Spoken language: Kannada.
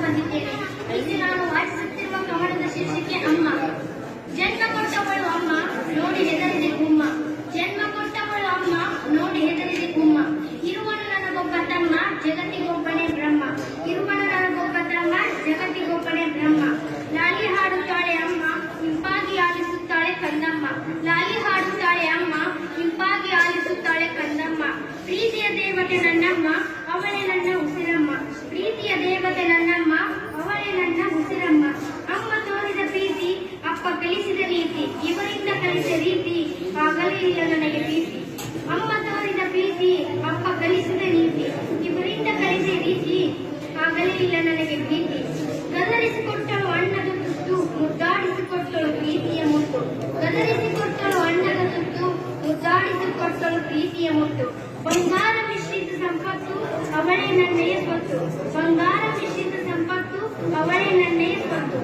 ಬಂದಿದ್ದೇನೆ. ಇಲ್ಲಿ ನಾನು ವಾಚಿಸುತ್ತಿರುವ ಕವನದ ಶೀರ್ಷಿಕೆ ಅಮ್ಮ. ಜನ್ಮ ಕೊಟ್ಟವಳು ಅಮ್ಮ, ನೋಡಿ ಹೆದರಿದೆ ಗುಮ್ಮ. ಜನ್ಮ ಕೊಟ್ಟವಳು ಅಮ್ಮ, ನೋಡಿ ಹೆದರಿದೆ ಗುಮ್ಮ. ಇರುವನು ನನಗೊಬ್ಬ ತಮ್ಮ, ಜಗತ್ತಿಗೊಬ್ಬನೇ ಬ್ರಹ್ಮ. ಇರುವನು ನನಗೊಬ್ಬ ತಮ್ಮ, ಜಗತ್ತಿಗೊಬ್ಬನೇ ಬ್ರಹ್ಮ. ಲಾಲಿ ಹಾಡುತ್ತಾಳೆ ಅಮ್ಮ, ಇಂಪಾಗಿ ಆಲಿಸುತ್ತಾಳೆ ಕಂದಮ್ಮ. ಲಾಲಿ ಹಾಡುತ್ತಾಳೆ ಅಮ್ಮ, ಇಂಪಾಗಿ ಆಲಿಸುತ್ತಾಳೆ ಕಂದಮ್ಮ. ಪ್ರೀತಿಯ ದೇವತೆ ನನ್ನಮ್ಮ, ಅವಳೇ ನನ್ನ ಉಸಿರಮ್ಮ. ಪ್ರೀತಿಯ ದೇವತೆ ನನ್ನಮ್ಮ, ಅವಳೇ ನನ್ನ ಉಸಿರಮ್ಮ. ಅಮ್ಮ ತೋರಿದ ಪ್ರೀತಿ, ಅಪ್ಪ ಕಲಿಸಿದ ರೀತಿ, ಇವರಿಂದ ಕಲಿಸಿದ ರೀತಿ ಆಗಲೇ ಇಲ್ಲ ನನಗೆ ಪ್ರೀತಿ. ಅಮ್ಮ ತೋರಿದ ಪ್ರೀತಿ, ಅಪ್ಪ ಕಲಿಸಿದ ರೀತಿ, ಇವರಿಂದ ಕಲಿಸಿದ ರೀತಿ ಆಗಲೇ ಇಲ್ಲ ನನಗೆ ಪ್ರೀತಿ. ಗದರಿಸಿಕೊಟ್ಟಳು ಅಣ್ಣದ ತುತ್ತು, ಮುದ್ದಾಡಿಸಿಕೊಟ್ಟಳು ಪ್ರೀತಿಯ ಮುತ್ತು. ಗದರಿಸಿಕೊಟ್ಟಳು ಅಣ್ಣದ ತುತ್ತು, ಮುದ್ದಾಡಿಸಿಕೊಟ್ಟಳು ಪ್ರೀತಿಯ ಮುತ್ತು. ಬಂಗಾರ ಮಿಶ್ರಿತ ಸಂಪತ್ತು, ಅವಳೇ ನನ್ನೆಯ ಸ್ವತ್ತು. ಬಂಗಾರ ಮಿಶ್ರಿತ ಸಂಪತ್ತು, ಅವಳೇ ನನ್ನೆಯ ಸ್ವತ್ತು.